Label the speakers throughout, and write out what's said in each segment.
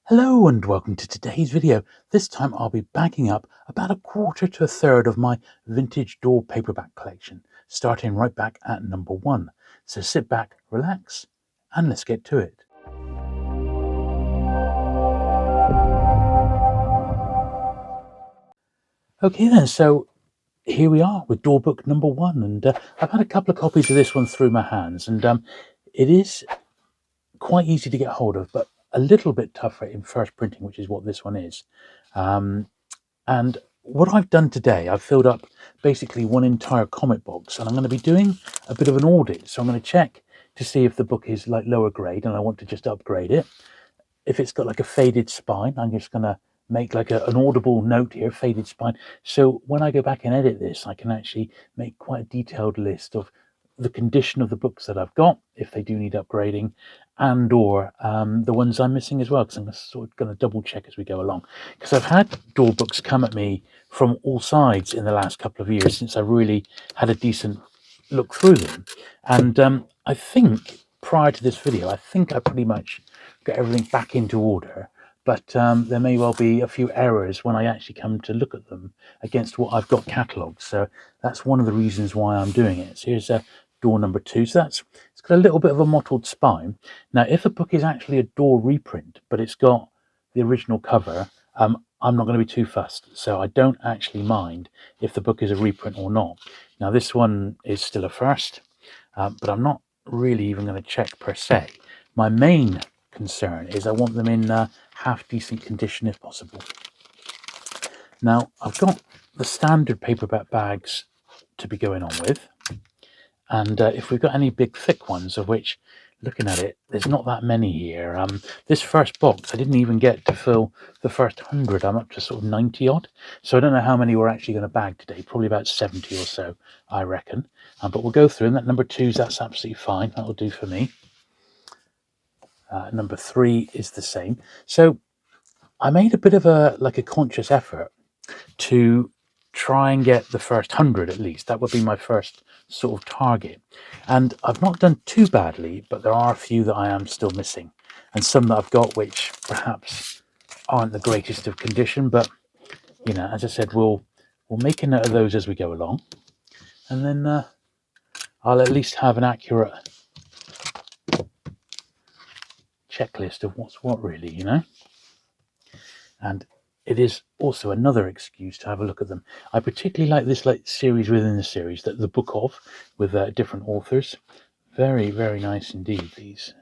Speaker 1: Hello and welcome to today's video. This time I'll be bagging up about a quarter to a third of my vintage DAW paperback collection, starting right back at number 1. So sit back, relax, and let's get to it. Okay then, so here we are with DAW book number 1, and I've had a couple of copies of this one through my hands, and it is quite easy to get hold of, but a little bit tougher in first printing, which is what this one is. And what I've done today, I've filled up basically one entire comic box, and I'm going to be doing a bit of an audit. So I'm going to check to see if the book is like lower grade and I want to just upgrade it. If it's got like a faded spine, I'm just going to make like an audible note here, faded spine. So when I go back and edit this, I can actually make quite a detailed list of the condition of the books that I've got, if they do need upgrading, and or the ones I'm missing as well, because I'm sort of going to double check as we go along. Because I've had DAW books come at me from all sides in the last couple of years since I really had a decent look through them. And I think prior to this video, I think I pretty much got everything back into order. But there may well be a few errors when I actually come to look at them against what I've got catalogued. So that's one of the reasons why I'm doing it. So here's DAW number 2. So it's got a little bit of a mottled spine. Now, if a book is actually a DAW reprint, but it's got the original cover, I'm not going to be too fussed. So I don't actually mind if the book is a reprint or not. Now, this one is still a first, but I'm not really even going to check per se. My main concern is I want them in half decent condition if possible. Now, I've got the standard paperback bags to be going on with, and if we've got any big thick ones, of which, looking at it, there's not that many here. This first box, I didn't even get to fill the first 100. I'm up to sort of 90 odd, so I don't know how many we're actually going to bag today. Probably about 70 or so, I reckon. But we'll go through, and that number 2's, that's absolutely fine. That'll do for me. Number 3 is the same. So I made a bit of a conscious effort to try and get the first 100 at least. That would be my first sort of target. And I've not done too badly, but there are a few that I am still missing. And some that I've got which perhaps aren't the greatest of condition, but you know, as I said, we'll make a note of those as we go along. And then I'll at least have an accurate checklist of what's what, really, you know. And it is also another excuse to have a look at them. I particularly like this series within the series, that the book of, with different authors. Very, very nice indeed, these.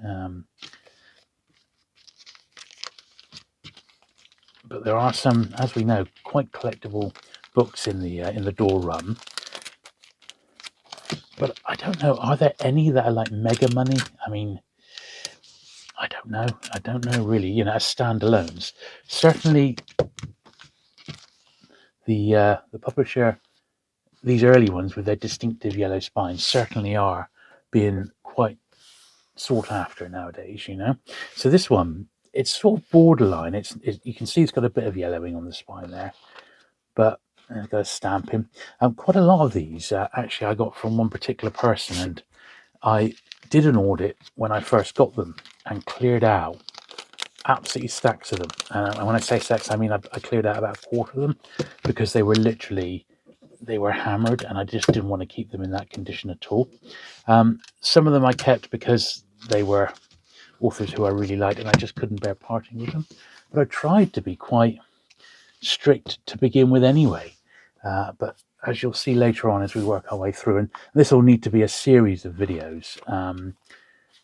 Speaker 1: But there are some, as we know, quite collectible books in the DAW run. But I don't know, are there any that are like mega money? I mean, I don't know. I don't know really, you know, as standalones. Certainly the publisher, these early ones with their distinctive yellow spines, certainly are being quite sought after nowadays, you know. So this one, it's sort of borderline. You can see it's got a bit of yellowing on the spine there, but it's got a stamping. Quite a lot of these actually I got from one particular person, and I did an audit when I first got them and cleared out absolutely stacks of them. And when I say stacks, I mean I cleared out about a quarter of them because they were literally, they were hammered, and I just didn't want to keep them in that condition at all. Some of them I kept because they were authors who I really liked, and I just couldn't bear parting with them. But I tried to be quite strict to begin with anyway. But as you'll see later on as we work our way through, and this will need to be a series of videos.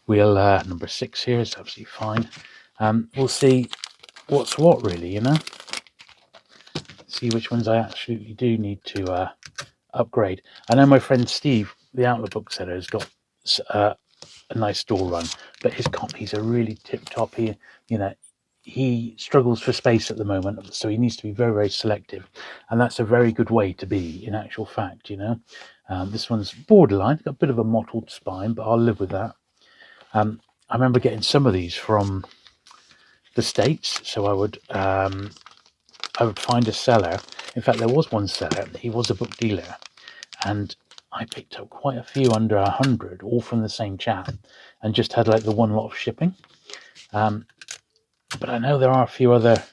Speaker 1: We'll number 6 here is absolutely fine. We'll see what's what, really, you know. See which ones I absolutely do need to upgrade. I know my friend Steve, the Outlook bookseller, has got a nice DAW run, but his copies are really tip-top. He struggles for space at the moment, so he needs to be very, very selective, and that's a very good way to be, in actual fact, you know. This one's borderline. It's got a bit of a mottled spine, but I'll live with that. I remember getting some of these from the States, so I would find a seller. In fact, there was one seller. He was a book dealer, and I picked up quite a few under 100, all from the same chap, and just had like the one lot of shipping. but I know there are a few other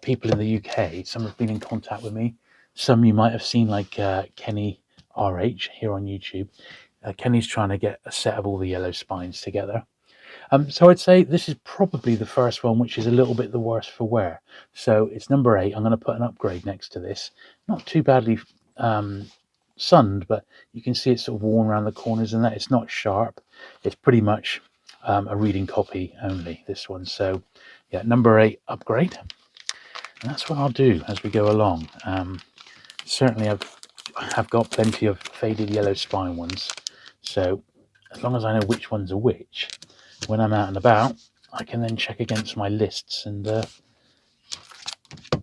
Speaker 1: people in the UK. Some have been in contact with me. Some you might have seen, like Kenny RH here on YouTube. Kenny's trying to get a set of all the yellow spines together. So I'd say this is probably the first one, which is a little bit the worse for wear. So it's number 8. I'm going to put an upgrade next to this. Not too badly sunned, but you can see it's sort of worn around the corners and that. It's not sharp. It's pretty much a reading copy only, this one. So yeah, number 8 upgrade. And that's what I'll do as we go along. Certainly I've got plenty of faded yellow spine ones. So as long as I know which ones are which, when I'm out and about, I can then check against my lists, and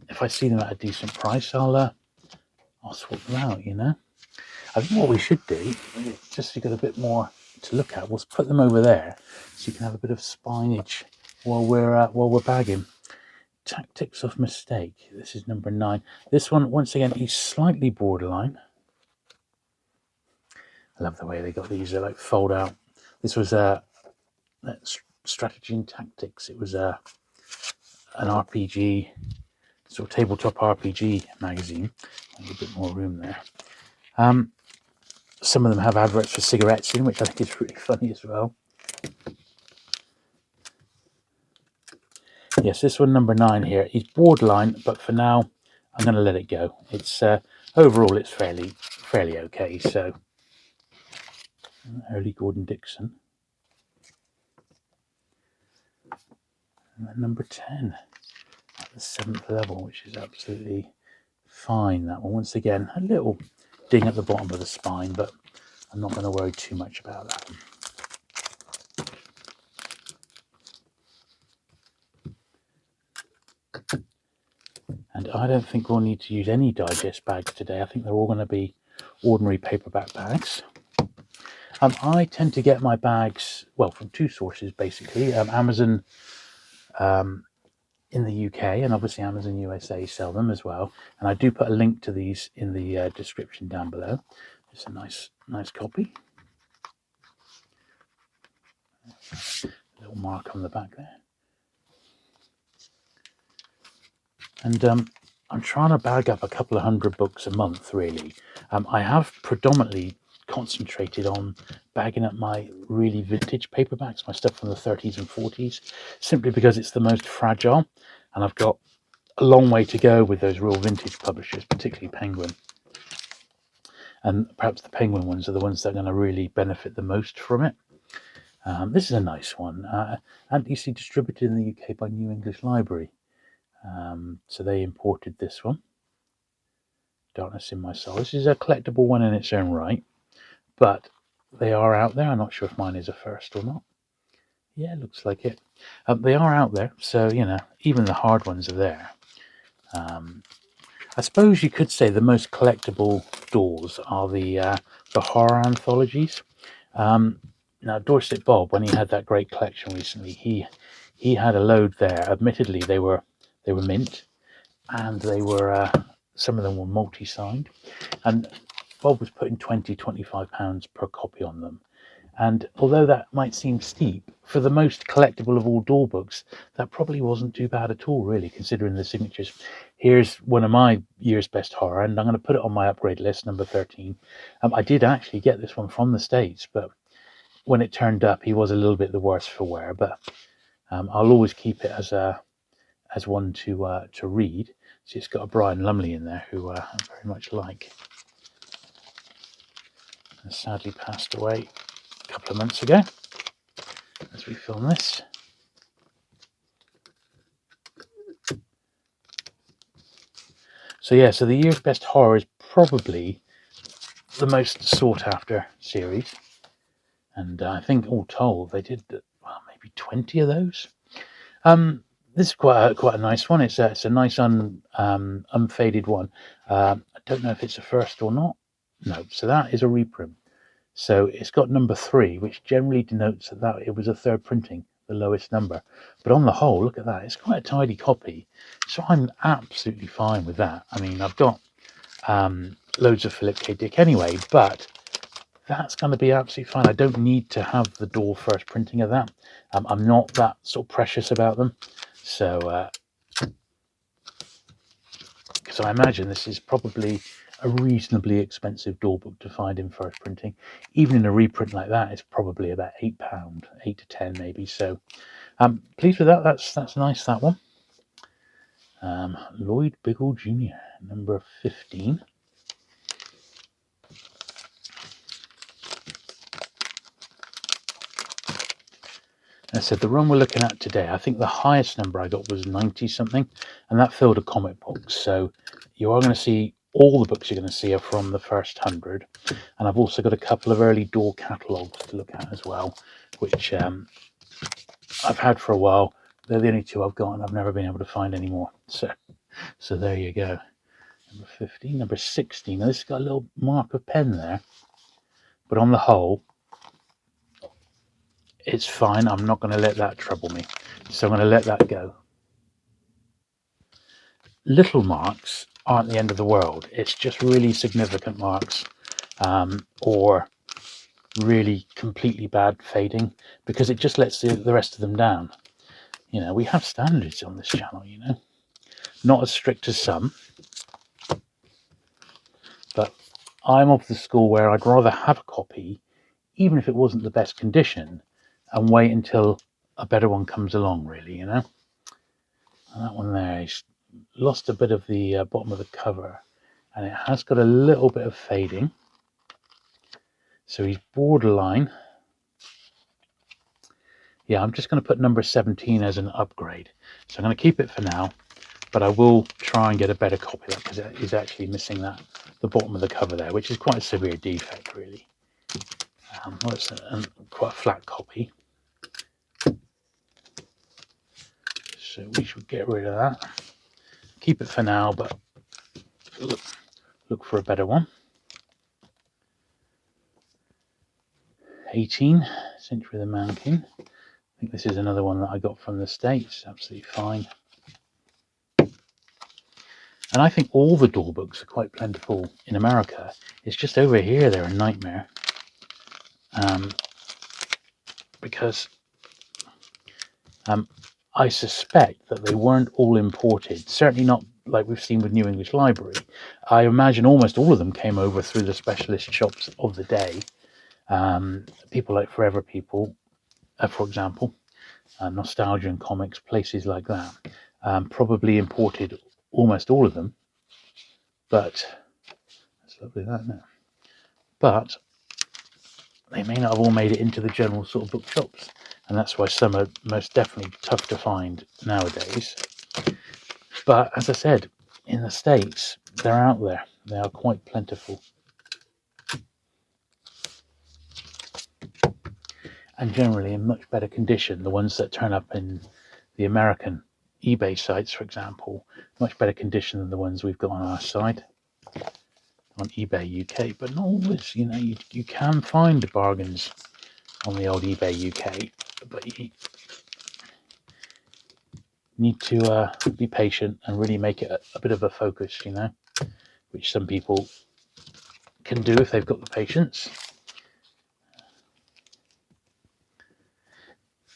Speaker 1: if I see them at a decent price, I'll swap them out. You know, I think what we should do, just so you got a bit more to look at, was put them over there, so you can have a bit of spinage while we're bagging. Tactics of Mistake. This is number 9. This one, once again, is slightly borderline. I love the way they got these. They like fold out. This was Strategy and Tactics. It was an RPG, sort of tabletop RPG magazine. A bit more room there. Some of them have adverts for cigarettes in, which I think is really funny as well. Yes, this one, number 9 here, is borderline, but for now, I'm going to let it go. It's overall, it's fairly okay. So, early Gordon Dixon. And then number 10, at the 7th level, which is absolutely fine. That one, once again, a little ding at the bottom of the spine, but I'm not going to worry too much about that. And I don't think we'll need to use any digest bags today. I think they're all going to be ordinary paperback bags. I tend to get my bags, well, from 2 sources, basically. Amazon in the UK, and obviously Amazon USA sell them as well. And I do put a link to these in the description down below. It's a nice copy. Little mark on the back there. And I'm trying to bag up a couple of 100 books a month, really. I have predominantly concentrated on bagging up my really vintage paperbacks, my stuff from the 30s and 40s, simply because it's the most fragile, and I've got a long way to go with those real vintage publishers, particularly Penguin. And perhaps the Penguin ones are the ones that are going to really benefit the most from it. This is a nice one, and you see distributed in the UK by New English Library. So they imported this one, Darkness in My Soul. This is a collectible one in its own right, but they are out there. I'm not sure if mine is a first or not. Yeah, looks like it. They are out there, so you know, even the hard ones are there. I suppose you could say the most collectible DAWs are the horror anthologies. Now, Dorset Bob, when he had that great collection recently, he had a load there. Admittedly, they were mint, and they were some of them were multi-signed, and Bob was putting £20-25 per copy on them. And although that might seem steep, for the most collectible of all DAW books, that probably wasn't too bad at all, really, considering the signatures. Here's one of my year's best horror, and I'm going to put it on my upgrade list, number 13. I did actually get this one from the States, but when it turned up, he was a little bit the worse for wear. But I'll always keep it as one to read. So it's got a Brian Lumley in there, who I very much like. And sadly passed away a couple of months ago as we film this. So yeah, so the year's best horror is probably the most sought after series, and I think all told they did maybe 20 of those. This is quite a nice one. It's a nice unfaded one. I don't know if it's a first or not. No, so that is a reprint. So it's got number 3, which generally denotes that it was a third printing, the lowest number. But on the whole, look at that. It's quite a tidy copy. So I'm absolutely fine with that. I mean, I've got loads of Philip K. Dick anyway, but that's going to be absolutely fine. I don't need to have the DAW first printing of that. I'm not that sort of precious about them. So, because I imagine this is probably a reasonably expensive DAW book to find in first printing. Even in a reprint like that, it's probably about £8, 8 to 10 maybe. So, pleased with that. That's nice, that one. Lloyd Biggle Jr., number 15. I said the run we're looking at today, I think the highest number I got was 90 something, and that filled a comic box. So you are going to see, all the books you're going to see are from the first 100. And I've also got a couple of early DAW catalogues to look at as well, which I've had for a while. They're the only two I've got, and I've never been able to find any more. So there you go. Number 15, number 16. Now this has got a little mark of pen there, but on the whole, it's fine. I'm not going to let that trouble me. So I'm going to let that go. Little marks aren't the end of the world. It's just really significant marks, or really completely bad fading, because it just lets the rest of them down. You know, we have standards on this channel, you know. Not as strict as some, but I'm of the school where I'd rather have a copy, even if it wasn't the best condition, and wait until a better one comes along, really, you know. And that one there, he's lost a bit of the bottom of the cover, and it has got a little bit of fading. So he's borderline. Yeah, I'm just going to put number 17 as an upgrade. So I'm going to keep it for now, but I will try and get a better copy of that, because it is actually missing the bottom of the cover there, which is quite a severe defect, really. Well, it's quite a flat copy. So we should get rid of that. Keep it for now, but look for a better one. 18, Century of the Man King. I think this is another one that I got from the States. Absolutely fine. And I think all the DAW books are quite plentiful in America. It's just over here they're a nightmare. Because I suspect that they weren't all imported. Certainly not like we've seen with New English Library. I imagine almost all of them came over through the specialist shops of the day. People like Forever People, for example, Nostalgia and Comics, places like that, probably imported almost all of them. But that's lovely, that, isn't it? But they may not have all made it into the general sort of bookshops, and that's why some are most definitely tough to find nowadays. But as I said, in the States, they're out there. They are quite plentiful. And generally in much better condition. The ones that turn up in the American eBay sites, for example, much better condition than the ones we've got on our site, on eBay UK. But not always, you know, you can find bargains on the old eBay UK, but you need to be patient and really make it a bit of a focus, you know, which some people can do if they've got the patience.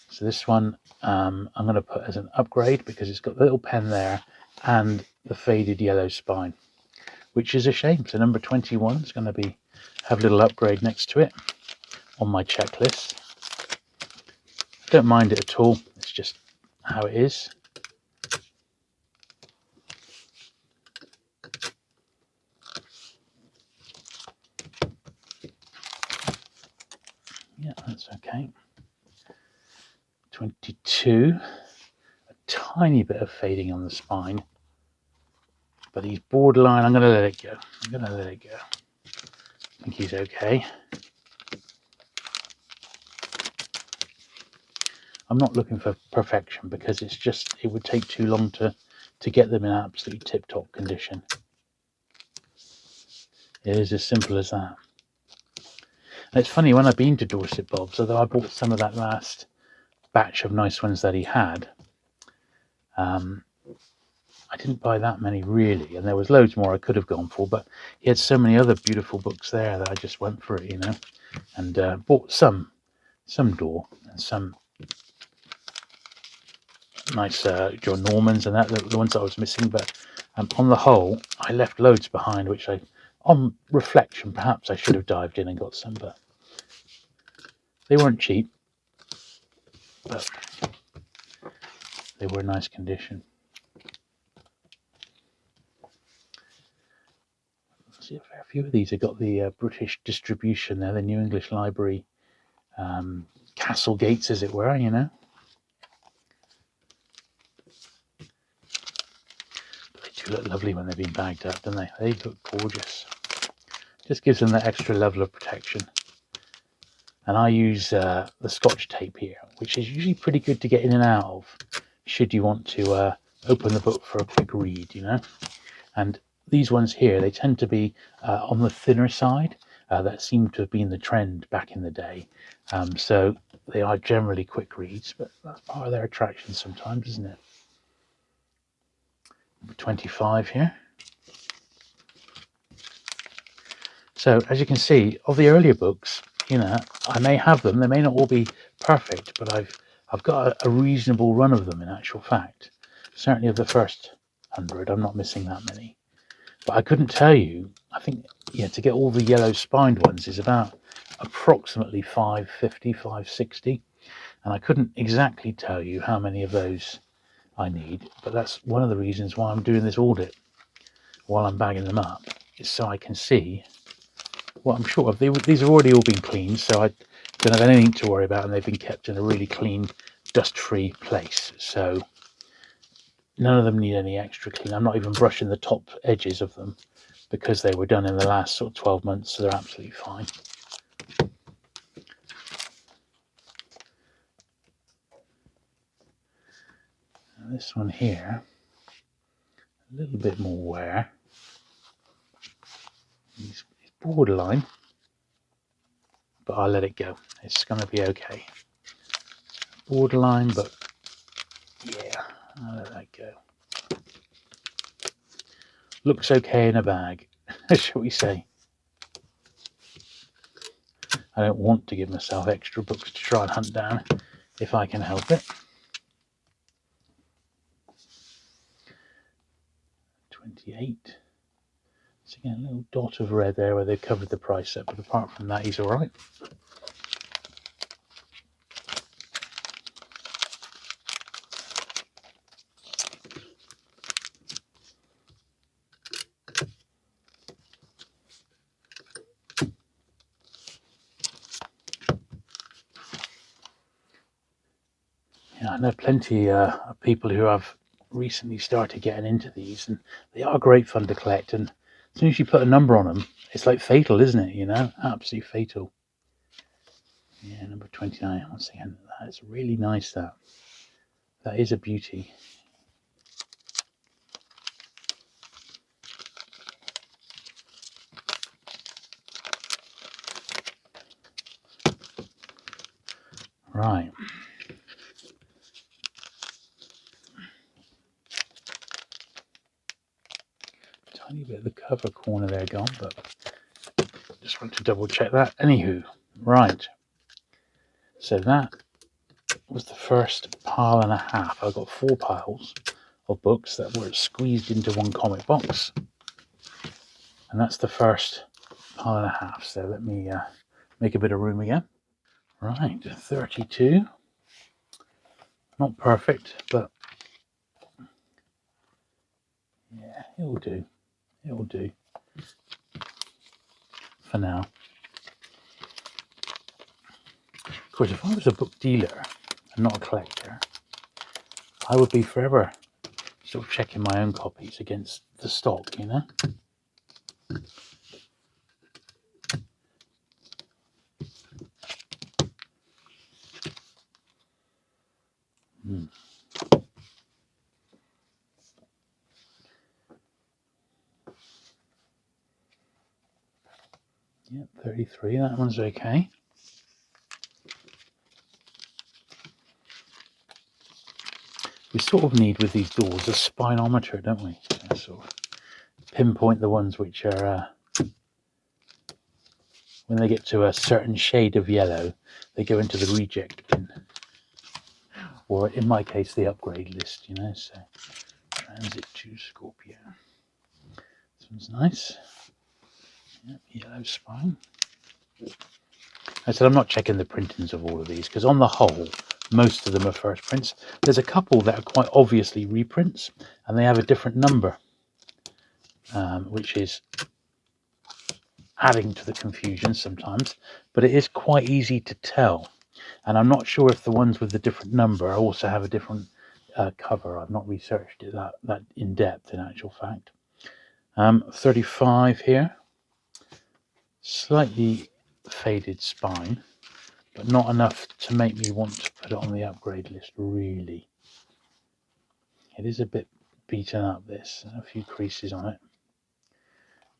Speaker 1: So this one I'm going to put as an upgrade, because it's got the little pen there and the faded yellow spine, which is a shame. So number 21 is going to have a little upgrade next to it on my checklist. I don't mind it at all. It's just how it is. Yeah, that's okay. 22, a tiny bit of fading on the spine, but he's borderline. I'm going to let it go. I think he's okay. I'm not looking for perfection, because it would take too long to get them in absolutely tip-top condition. It is as simple as that. And it's funny, when I've been to Dorset Bob's, although I bought some of that last batch of nice ones that he had, I didn't buy that many really, and there was loads more I could have gone for, but he had so many other beautiful books there that I just went for it, you know. and bought some DAW and some nice John Normans and that, the ones that I was missing. But on the whole, I left loads behind, which on reflection, perhaps I should have dived in and got some, but they weren't cheap, but they were in nice condition. See, a fair few of these have got the British distribution there, the New English Library castle gates, as it were, you know. But they do look lovely when they've been bagged up, don't they? They look gorgeous. Just gives them that extra level of protection. And I use the Scotch tape here, which is usually pretty good to get in and out of, should you want to open the book for a quick read, you know. And these ones here, they tend to be on the thinner side. That seemed to have been the trend back in the day. So they are generally quick reads, but that's part of their attraction sometimes, isn't it? Number 25 here. So as you can see, of the earlier books, you know, I may have them. They may not all be perfect, but I've got a reasonable run of them in actual fact. Certainly of the first 100, I'm not missing that many. But I couldn't tell you. I think, yeah, to get all the yellow spined ones is about approximately 550, 560. And I couldn't exactly tell you how many of those I need, but that's one of the reasons why I'm doing this audit while I'm bagging them up, is so I can see what I'm sure of. These have already all been cleaned, so I don't have anything to worry about, and they've been kept in a really clean, dust-free place. So none of them need any extra clean. I'm not even brushing the top edges of them because they were done in the last sort of 12 months, so they're absolutely fine. And this one here, a little bit more wear. It's borderline, but I'll let it go. It's going to be okay. Borderline, but yeah, I'll let that go. Looks okay in a bag, shall we say. I don't want to give myself extra books to try and hunt down if I can help it. 28. So again, a little dot of red there where they've covered the price up, but apart from that, he's all right. Yeah, I know plenty of people who have recently started getting into these, and they are great fun to collect. And as soon as you put a number on them, it's like fatal, isn't it? You know, absolutely fatal. Yeah, number 29. Once again, that's really nice. That is a beauty. Right. Tiny bit of the cover corner there gone, but just want to double check that. Anywho, right. So that was the first pile and a half. I got 4 piles of books that were squeezed into one comic box, and that's the first pile and a half. So let me make a bit of room again. Right, 32. Not perfect, but yeah, it'll do. It'll do for now. Of course, if I was a book dealer and not a collector, I would be forever sort of checking my own copies against the stock, you know. Yeah, 33, that one's okay. We sort of need, with these doors, a spinometer, don't we? So sort of pinpoint the ones which are when they get to a certain shade of yellow, they go into the reject bin, or in my case, the upgrade list. You know, so Transit to Scorpio. This one's nice. Yep, yellow spine. I said I'm not checking the printings of all of these because on the whole, most of them are first prints. There's a couple that are quite obviously reprints, and they have a different number, which is adding to the confusion sometimes, but it is quite easy to tell. And I'm not sure if the ones with the different number also have a different cover. I've not researched it that in depth, in actual fact. 35 here, slightly faded spine, but not enough to make me want to put it on the upgrade list, really. It is a bit beaten up, this, a few creases on it.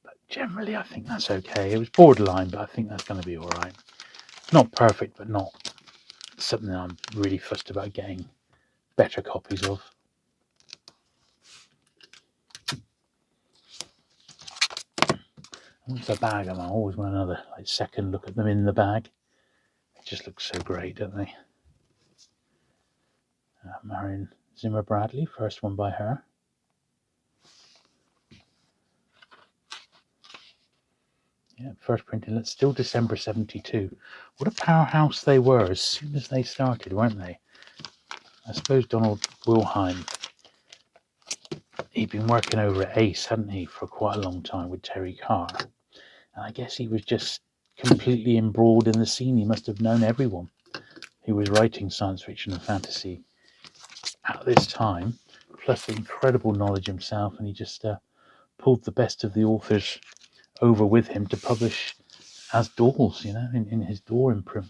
Speaker 1: But generally, I think that's okay. It was borderline, but I think that's going to be all right. Not perfect, but not something I'm really fussed about getting better copies of. Once the bag, I always want another second look at them in the bag. They just look so great, don't they? Marion Zimmer Bradley, first one by her. Yeah, first printing. It's still December 72. What a powerhouse they were as soon as they started, weren't they? I suppose Donald Wilhelm, he'd been working over at Ace, hadn't he, for quite a long time with Terry Carr. And I guess he was just completely embroiled in the scene. He must have known everyone who was writing science fiction and fantasy at this time, plus the incredible knowledge himself, and he just pulled the best of the authors over with him to publish as DAWs, you know, in his DAW imprint.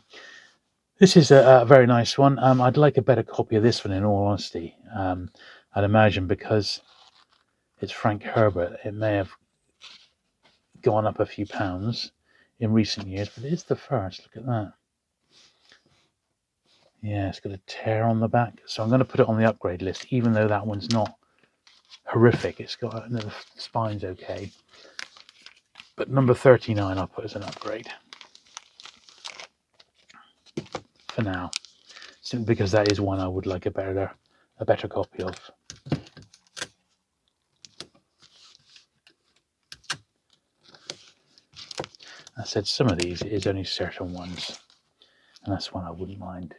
Speaker 1: This is a very nice one. I'd like a better copy of this one, in all honesty. I'd imagine because it's Frank Herbert, it may have gone up a few pounds in recent years, but it is the first. Look at that. Yeah, it's got a tear on the back. So I'm going to put it on the upgrade list, even though that one's not horrific. It's got the spine's okay. But number 39 I'll put as an upgrade for now, simply because that is one I would like a better copy of. I said some of these, it is only certain ones, and that's one I wouldn't mind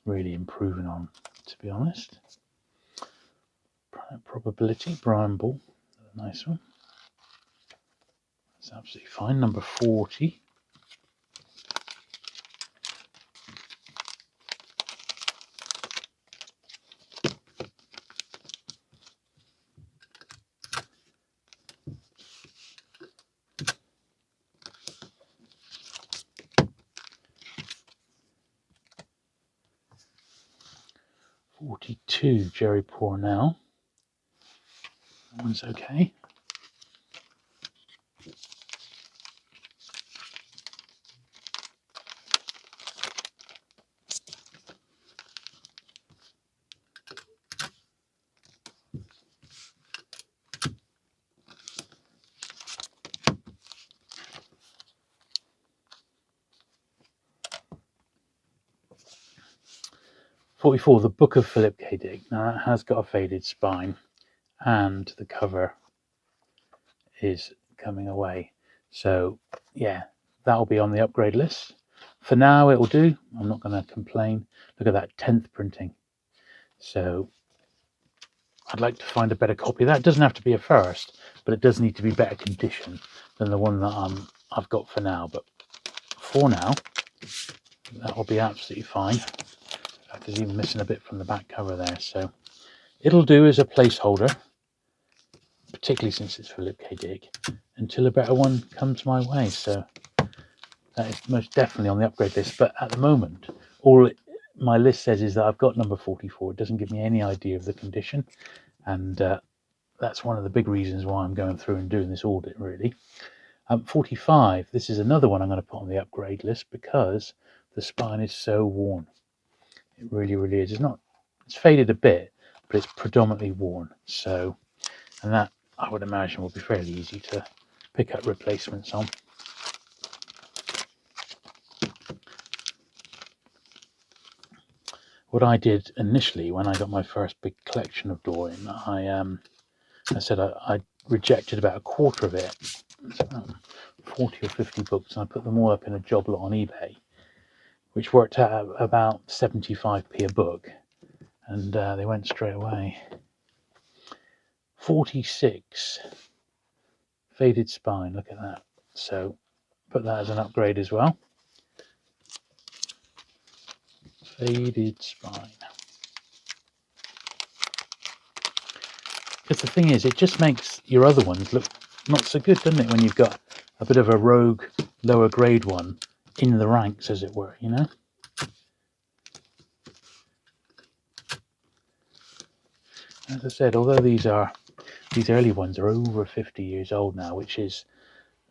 Speaker 1: really improving on, to be honest. Probability, Brian Ball, nice one. That's absolutely fine. Number 40. '42, Jerry Pournelle. That one's okay. '44, The Book of Philip K. Dick. Now that has got a faded spine, and the cover is coming away. So yeah, that'll be on the upgrade list. For now, it'll do. I'm not going to complain. Look at that 10th printing. So I'd like to find a better copy. That doesn't have to be a first, but it does need to be better condition than the one that I've got for now. But for now, that will be absolutely fine. In fact, there's even missing a bit from the back cover there, so it'll do as a placeholder, particularly since it's Philip K. Dick, until a better one comes my way. So that is most definitely on the upgrade list. But at the moment, all my list says is that I've got number 44. It doesn't give me any idea of the condition, and that's one of the big reasons why I'm going through and doing this audit, really. 45, this is another one I'm going to put on the upgrade list because the spine is so worn. It really, really is. It's faded a bit, but it's predominantly worn. So, and that I would imagine will be fairly easy to pick up replacements on. What I did initially when I got my first big collection of DAW in, I said I rejected about a quarter of it. It's about 40 or 50 books, and I put them all up in a job lot on eBay, which worked out about 75p a book, and they went straight away. 46 faded spine, look at that. So put that as an upgrade as well. Faded spine. Because the thing is, it just makes your other ones look not so good, doesn't it, when you've got a bit of a rogue, lower grade one in the ranks, as it were, you know? As I said, although these early ones are over 50 years old now, which is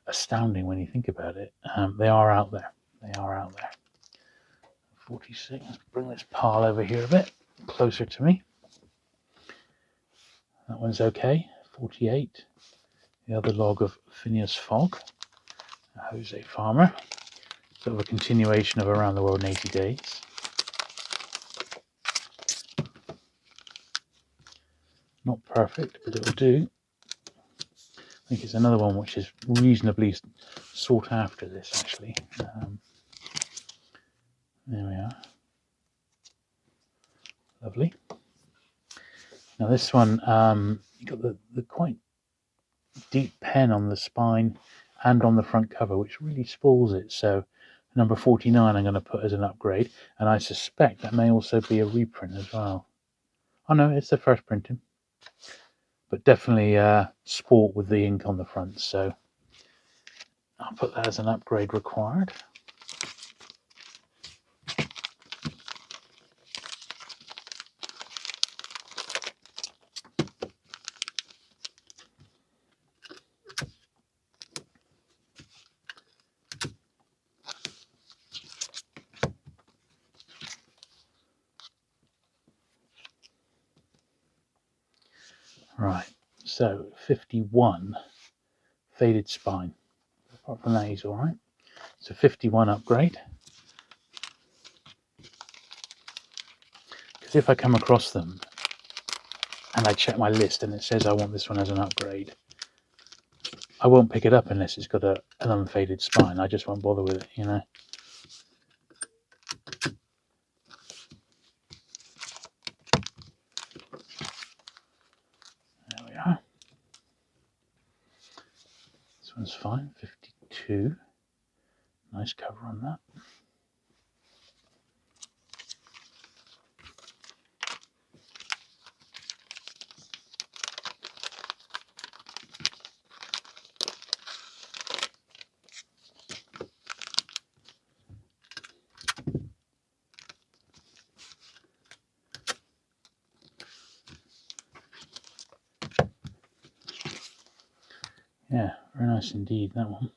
Speaker 1: astounding when you think about it, they are out there. They are out there. 46. Let's bring this pile over here a bit closer to me. That one's okay. 48. The other log of Phineas Fogg, Jose Farmer. Sort of a continuation of Around the World in 80 Days. Not perfect, but it'll do. I think it's another one which is reasonably sought after, this actually. There we are. Lovely. Now this one, you've got the quite deep pen on the spine and on the front cover, which really spoils it. So number 49 I'm going to put as an upgrade, and I suspect that may also be a reprint as well. Oh no, it's the first printing, but definitely sport with the ink on the front, so I'll put that as an upgrade required. Right, so 51 faded spine. Apart from that, he's all right. So 51 upgrade. Because if I come across them and I check my list and it says I want this one as an upgrade, I won't pick it up unless it's got an unfaded spine. I just won't bother with it, you know. There we are. This one's fine. 52. Nice cover on that. Yeah, very nice indeed, that one.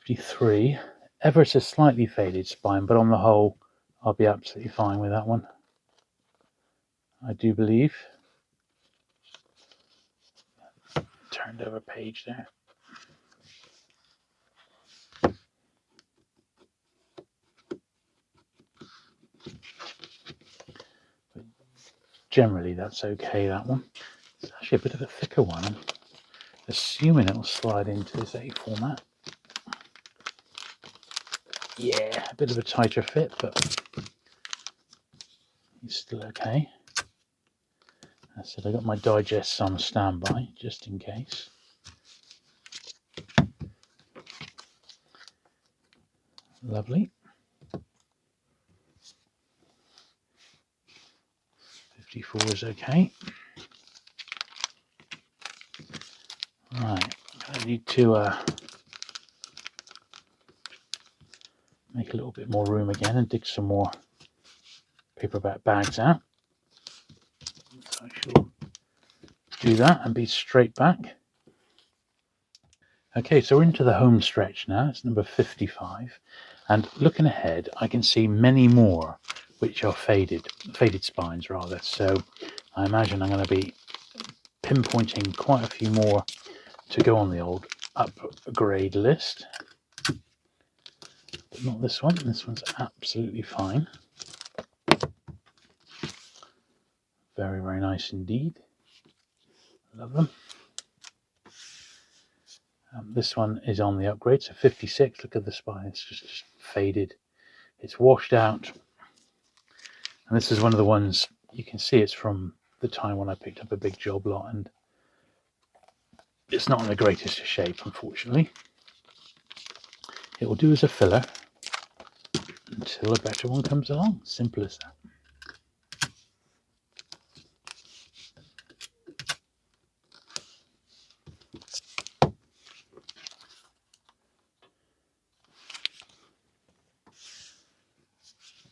Speaker 1: 53. Ever so slightly faded spine, but on the whole, I'll be absolutely fine with that one, I do believe. Turned over page there. But generally, that's okay, that one. It's actually a bit of a thicker one. I'm assuming it'll slide into this A format. Yeah, a bit of a tighter fit, but it's still okay. I said I got my digests on standby, just in case. Lovely. 54 is okay. Right, I need to make a little bit more room again and dig some more paperback bags out. So I shall do that and be straight back. Okay, so we're into the home stretch now. It's number 55, and looking ahead I can see many more which are faded spines rather, so I imagine I'm going to be pinpointing quite a few more to go on the old upgrade list. but not this one. This one's absolutely fine. Very, very nice indeed. Love them. This one is on the upgrade, so 56. Look at the spine, it's just faded. It's washed out. And this is one of the ones, you can see it's from the time when I picked up a big job lot, and it's not in the greatest of shape, unfortunately. It will do as a filler until a better one comes along. Simple as that.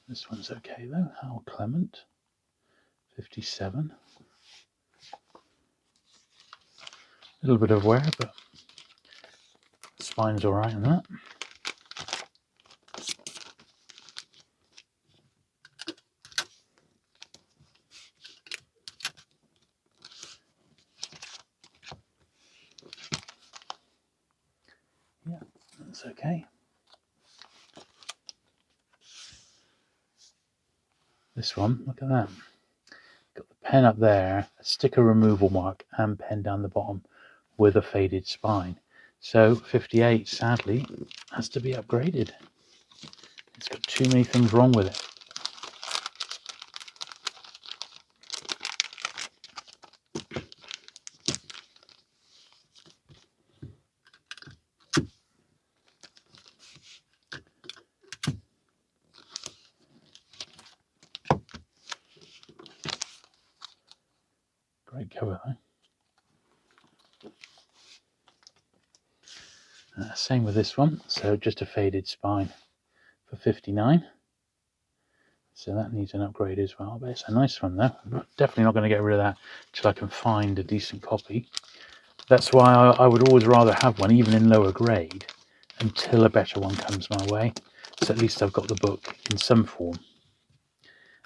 Speaker 1: This one's okay though. Hal Clement, 57. A little bit of wear, but the spine's all right on that. Yeah, that's okay. This one, look at that. Got the pen up there, a sticker removal mark, and pen down the bottom with a faded spine. So 58, sadly, has to be upgraded. It's got too many things wrong with it. Great cover though. Same with this one, so just a faded spine for 59. So that needs an upgrade as well, but it's a nice one though. I'm definitely not going to get rid of that till I can find a decent copy. That's why I would always rather have one, even in lower grade, until a better one comes my way. So at least I've got the book in some form.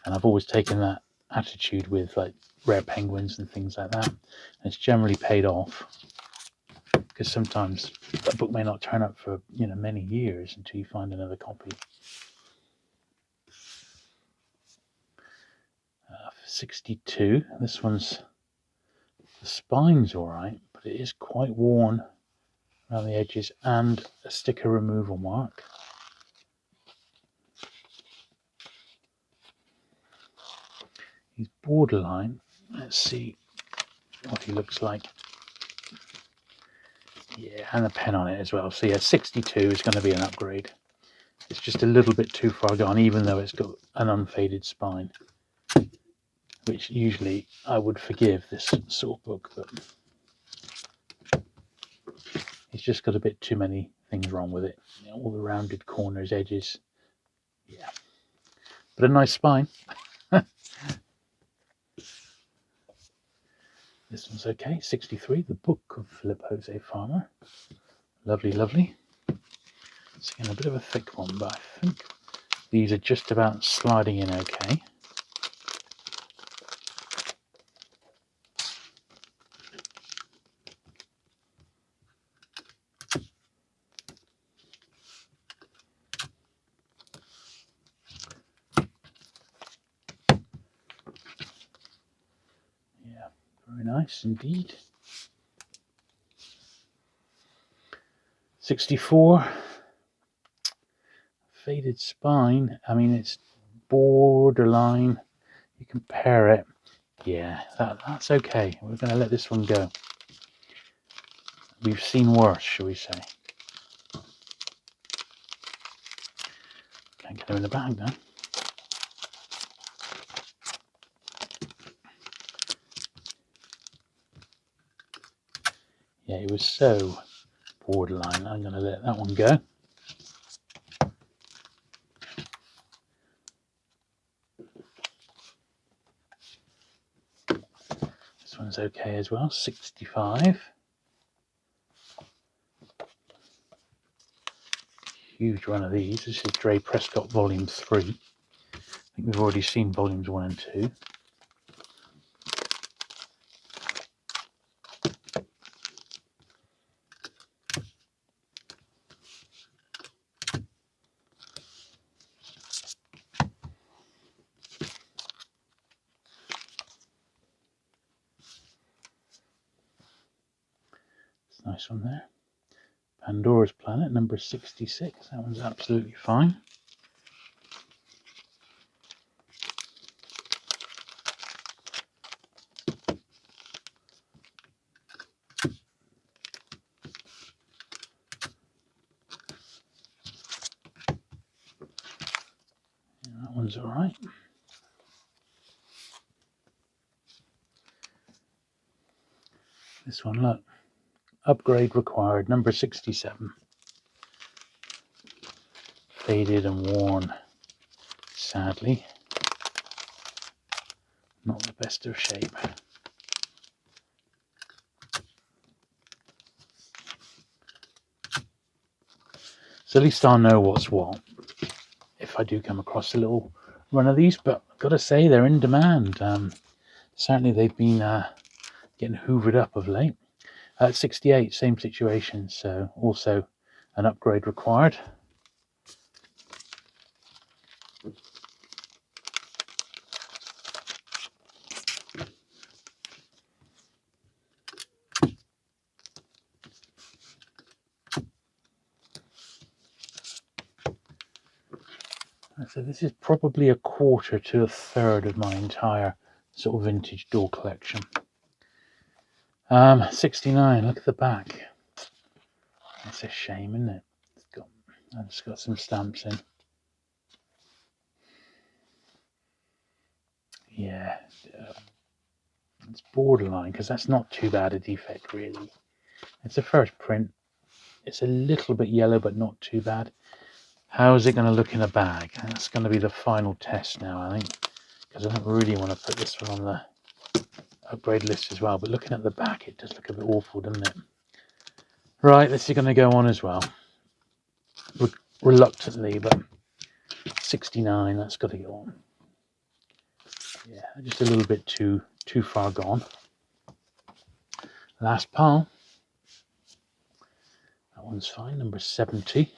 Speaker 1: And I've always taken that attitude with like Rare Penguins and things like that. And it's generally paid off, because sometimes a book may not turn up for many years until you find another copy. 62. This one's, the spine's all right, but it is quite worn around the edges, and a sticker removal mark. He's borderline. Let's see what he looks like. Yeah, and a pen on it as well. So yeah, 62 is going to be an upgrade. It's just a little bit too far gone, even though it's got an unfaded spine, which usually I would forgive this sort of book, but it's just got a bit too many things wrong with it. All the rounded corners, edges. Yeah, but a nice spine. This one's okay. 63, The Book of Philip Jose Farmer. Lovely, lovely. It's again a bit of a thick one, but I think these are just about sliding in okay. Yeah, very nice indeed. 64, faded spine. I mean, it's borderline. You compare it. Yeah, that's okay. We're going to let this one go. We've seen worse, shall we say. Can't get them in the bag now. Yeah, it was so borderline. I'm going to let that one go. This one's okay as well. 65. Huge run of these. This is Dre Prescott Volume 3. I think we've already seen Volumes 1 and 2. nice one there. Pandora's Planet, number 66. That one's absolutely fine. Yeah, that one's all right. This one, look. Upgrade required, number 67. Faded and worn, sadly. Not the best of shape. So at least I'll know what's what if I do come across a little run of these. But I've got to say, they're in demand. Certainly they've been getting hoovered up of late. At 68, same situation, so also an upgrade required. So this is probably a quarter to a third of my entire sort of vintage DAW collection. 69, look at the back. It's a shame, isn't it? It's got some stamps in. Yeah, it's borderline, because that's not too bad a defect, really. It's a first print. It's a little bit yellow, but not too bad. How is it going to look in a bag? That's going to be the final test now, I think, because I don't really want to put this one on the upgrade list as well. But looking at the back, it does look a bit awful, doesn't it? Right, this is going to go on as well. Reluctantly, but 69, that's got to go on. Yeah, just a little bit too far gone. Last pile. That one's fine, number 70.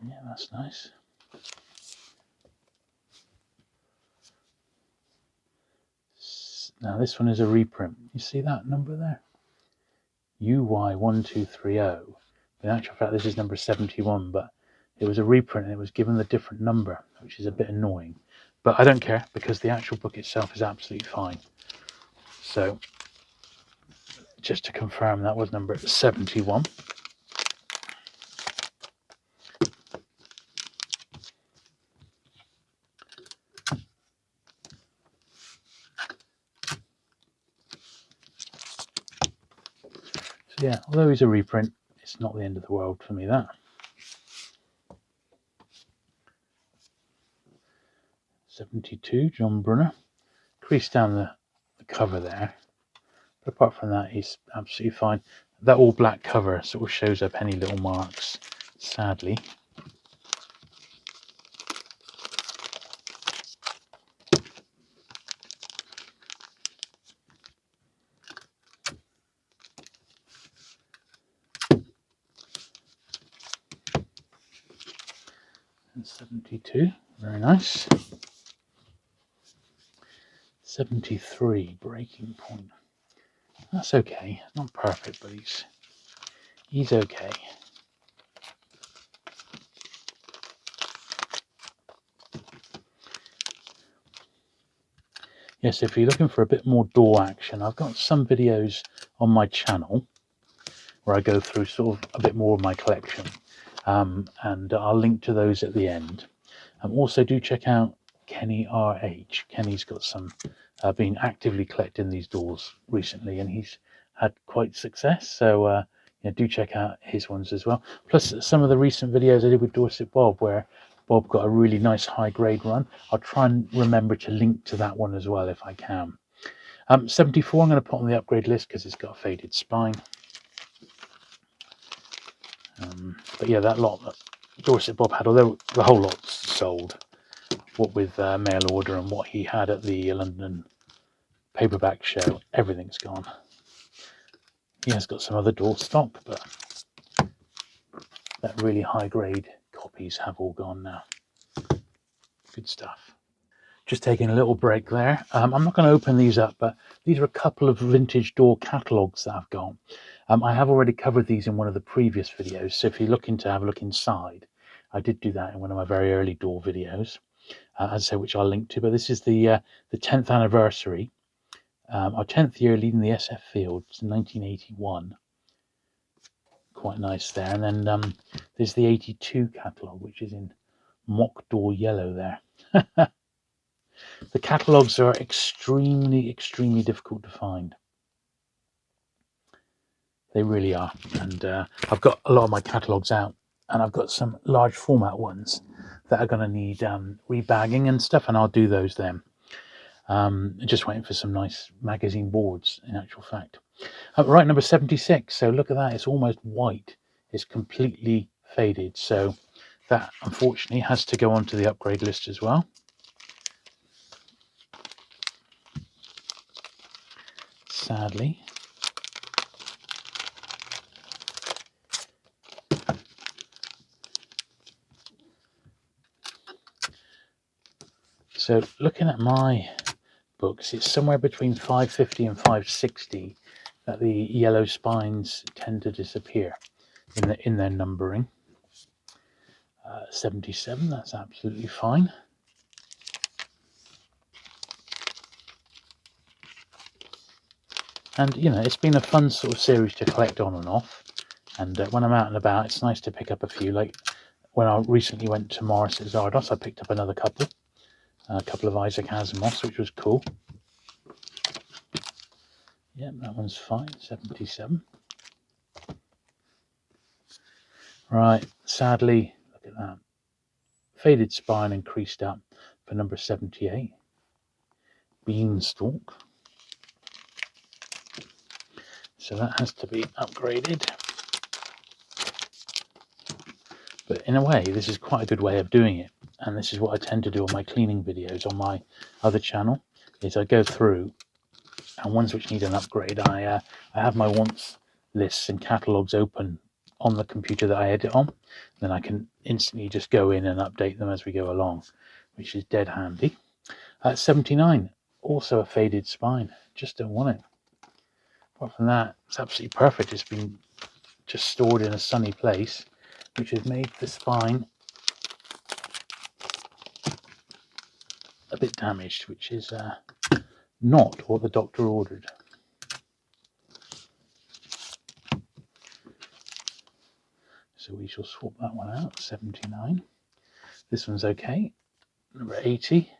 Speaker 1: Yeah, that's nice. Now this one is a reprint. You see that number there? UY1230. In actual fact, this is number 71, but it was a reprint and it was given the different number, which is a bit annoying. But I don't care, because the actual book itself is absolutely fine. So, just to confirm, that was number 71. So yeah, although he's a reprint, it's not the end of the world for me, that. 72, John Brunner. Creased down the cover there. But apart from that, he's absolutely fine. That all black cover sort of shows up any little marks, sadly. And 72, very nice. 73, Breaking Point. That's okay. Not perfect, but he's okay. Yes, if you're looking for a bit more DAW action, I've got some videos on my channel where I go through sort of a bit more of my collection, and I'll link to those at the end. Also, do check out Kenny RH. Kenny's got some been actively collecting these DAWs recently, and he's had quite success. So yeah, do check out his ones as well. Plus, some of the recent videos I did with Dorset Bob, where Bob got a really nice high grade run. I'll try and remember to link to that one as well if I can. 74, I'm going to put on the upgrade list because it's got a faded spine. But yeah, that lot Dorset Bob had, although the whole lot's sold, what with mail order and what he had at the London paperback show, everything's gone. He has got some other DAW stock, but that really high grade copies have all gone now. Good stuff. Just taking a little break there. I'm not going to open these up, but these are a couple of vintage DAW catalogues that I've got. I have already covered these in one of the previous videos, so if you're looking to have a look inside, I did do that in one of my very early DAW videos, as I say, which I'll link to. But this is the 10th anniversary, our 10th year leading the SF field, it's 1981. Quite nice there. And then there's the 82 catalogue, which is in mock DAW yellow there. The catalogues are extremely, extremely difficult to find. They really are. And I've got a lot of my catalogues out, and I've got some large format ones that are going to need rebagging and stuff, and I'll do those then. Just waiting for some nice magazine boards, in actual fact. Right, number 76. So look at that. It's almost white. It's completely faded. So that, unfortunately, has to go onto the upgrade list as well. Sadly. So looking at my books, it's somewhere between 550 and 560 that the yellow spines tend to disappear in their numbering. 77, that's absolutely fine. And you know, it's been a fun sort of series to collect on and off. And when I'm out and about, it's nice to pick up a few. Like when I recently went to Morris's Ardos, I picked up another couple. A couple of Isaac Asimov, which was cool. Yeah, that one's fine, 77. Right, sadly, look at that. Faded spine and creased up for number 78. Beanstalk. So that has to be upgraded. But in a way, this is quite a good way of doing it. And this is what I tend to do on my cleaning videos on my other channel, is I go through, and ones which need an upgrade, I have my wants lists and catalogues open on the computer that I edit on. Then I can instantly just go in and update them as we go along, which is dead handy. 79, also a faded spine. Just don't want it. Apart from that, it's absolutely perfect. It's been just stored in a sunny place, which has made the spine a bit damaged, which is not what the doctor ordered. So we shall swap that one out, 79. This one's okay. Number 80.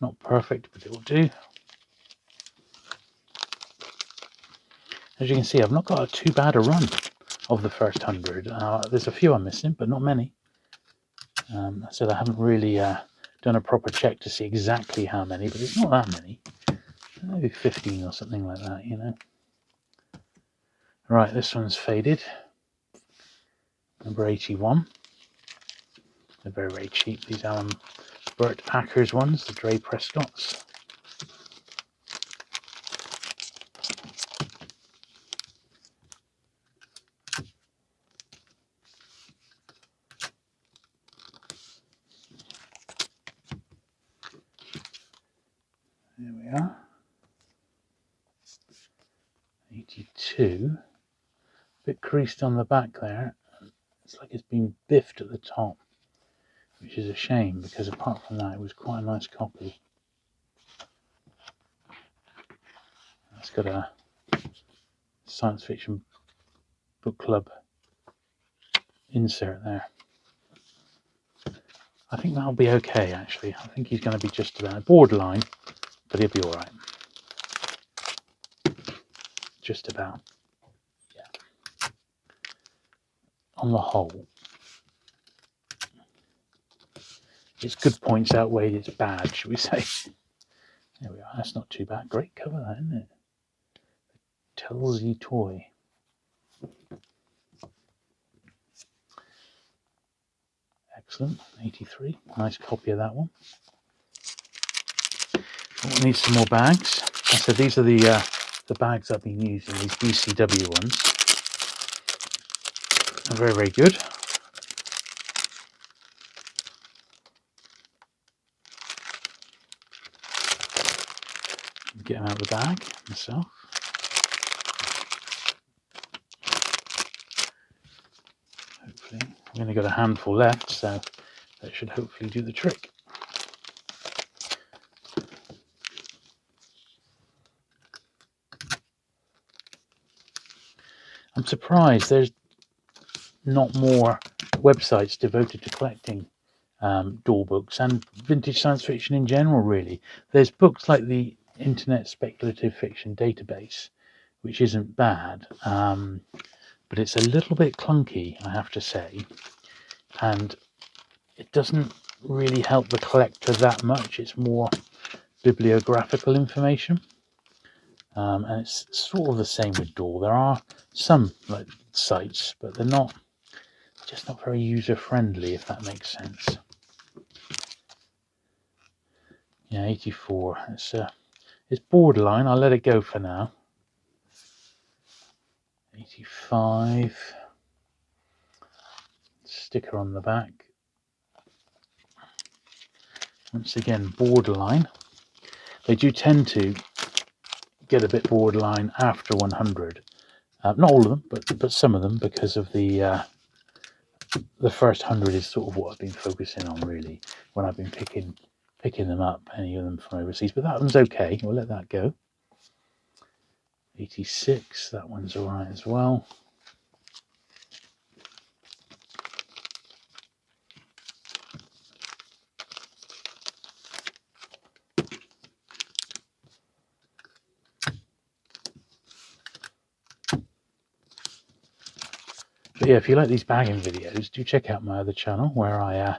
Speaker 1: Not perfect, but it will do. As you can see, I've not got too bad a run of the first 100. There's a few I'm missing, but not many. So I haven't really done a proper check to see exactly how many, but it's not that many. Maybe 15 or something like that, you know. Right, this one's faded. Number 81. They're very, very cheap. These are Burt Ackers ones, the Dre Prescotts. There we are. 82. A bit creased on the back there. It's like it's been biffed at the top, which is a shame because apart from that, it was quite a nice copy. It's got a science fiction book club insert there. I think that'll be okay, actually. I think he's going to be just about borderline, but he'll be all right. Just about. Yeah. On the whole, its good points outweighed its bad, should we say. There we are. That's not too bad. Great cover, that, isn't it? Telsey toy. Excellent. 83. Nice copy of that one. Oh, I need some more bags. So these are the bags I've been using, these BCW ones. They're very, very good. Get them out of the bag myself. Hopefully, I've only got a handful left, so that should hopefully do the trick. I'm surprised there's not more websites devoted to collecting DAW books and vintage science fiction in general, really. There's books like the Internet Speculative Fiction Database, which isn't bad, but it's a little bit clunky, I have to say, and it doesn't really help the collector that much. It's more bibliographical information, and it's sort of the same with DAW. There are some like sites, but they're not very user friendly, if that makes sense. Yeah, 84. It's borderline. I'll let it go for now. 85. Sticker on the back. Once again, borderline. They do tend to get a bit borderline after 100. Not all of them, but some of them, because of the first 100 is sort of what I've been focusing on, really, when I've been picking them up, any of them from overseas. But that one's okay. We'll let that go. 86. That one's all right as well. But yeah, if you like these bagging videos, do check out my other channel where I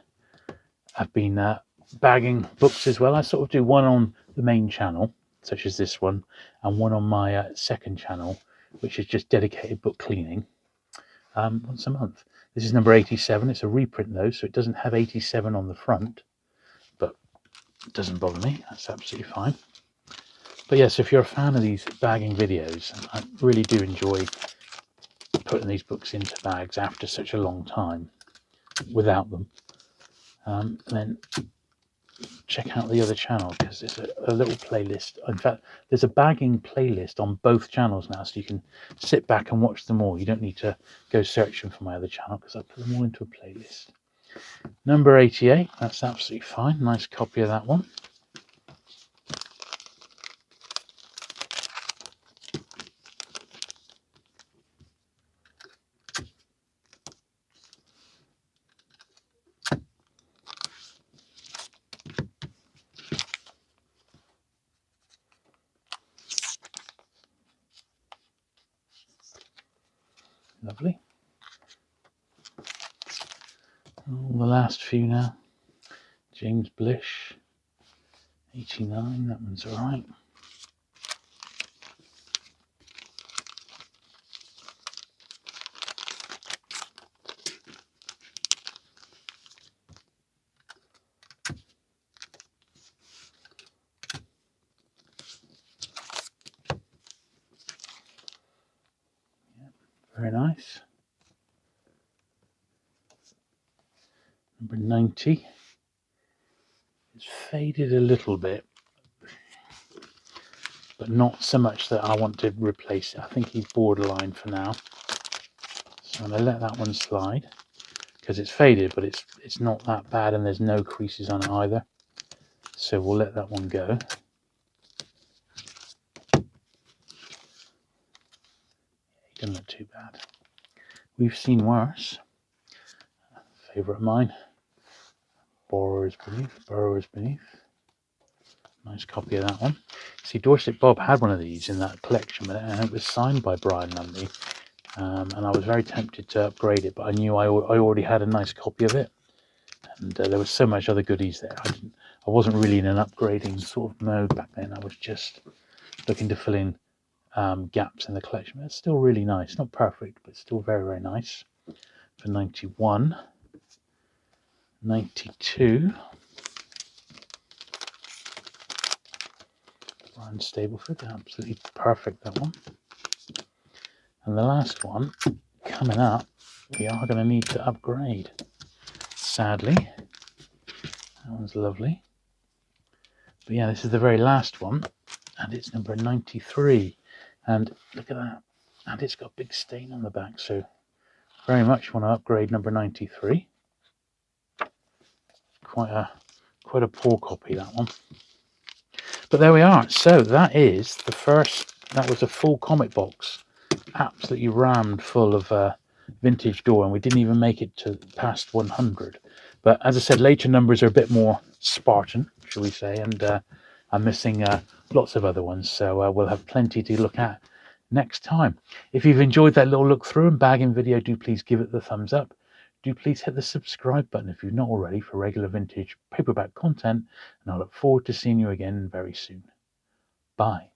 Speaker 1: have been bagging books as well. I sort of do one on the main channel, such as this one, and one on my second channel, which is just dedicated book cleaning, once a month. This is number 87. It's a reprint though, so it doesn't have 87 on the front, but it doesn't bother me. That's absolutely fine. But yes, if you're a fan of these bagging videos, I really do enjoy putting these books into bags after such a long time without them. And then check out the other channel, because there's a little playlist. In fact, there's a bagging playlist on both channels now, so you can sit back and watch them all. You don't need to go searching for my other channel, because I put them all into a playlist. Number 88, that's absolutely fine. Nice copy of that one. Lovely. Oh, the last few now. James Blish, 89, that one's all right. Very nice. Number 90. It's faded a little bit, but not so much that I want to replace it. I think he's borderline for now. So I'm going to let that one slide, because it's faded, but it's not that bad, and there's no creases on it either. So we'll let that one go. He doesn't look too bad. We've seen worse. Favourite of mine. Borrower's Beneath. Nice copy of that one. See, Dorset Bob had one of these in that collection, and it was signed by Brian Lundy. And I was very tempted to upgrade it, but I knew I already had a nice copy of it, and there was so much other goodies there. I wasn't really in an upgrading sort of mode back then. I was just looking to fill in gaps in the collection. But it's still really nice. Not perfect, but still very, very nice. For 91. 92. Ryan Stableford, absolutely perfect, that one. And the last one, coming up, we are going to need to upgrade. Sadly, that one's lovely. But yeah, this is the very last one, and it's number 93. And look at that. And it's got a big stain on the back, so very much want to upgrade number 93. Quite a poor copy, that one. But there we are. So that is the first, that was a full comic box, absolutely rammed full of vintage DAW, and we didn't even make it to past 100. But as I said, later numbers are a bit more Spartan, shall we say, and I'm missing lots of other ones, so we'll have plenty to look at next time. If you've enjoyed that little look through and bagging video, do please give it the thumbs up. Do please hit the subscribe button if you're not already for regular vintage paperback content, and I look forward to seeing you again very soon. Bye.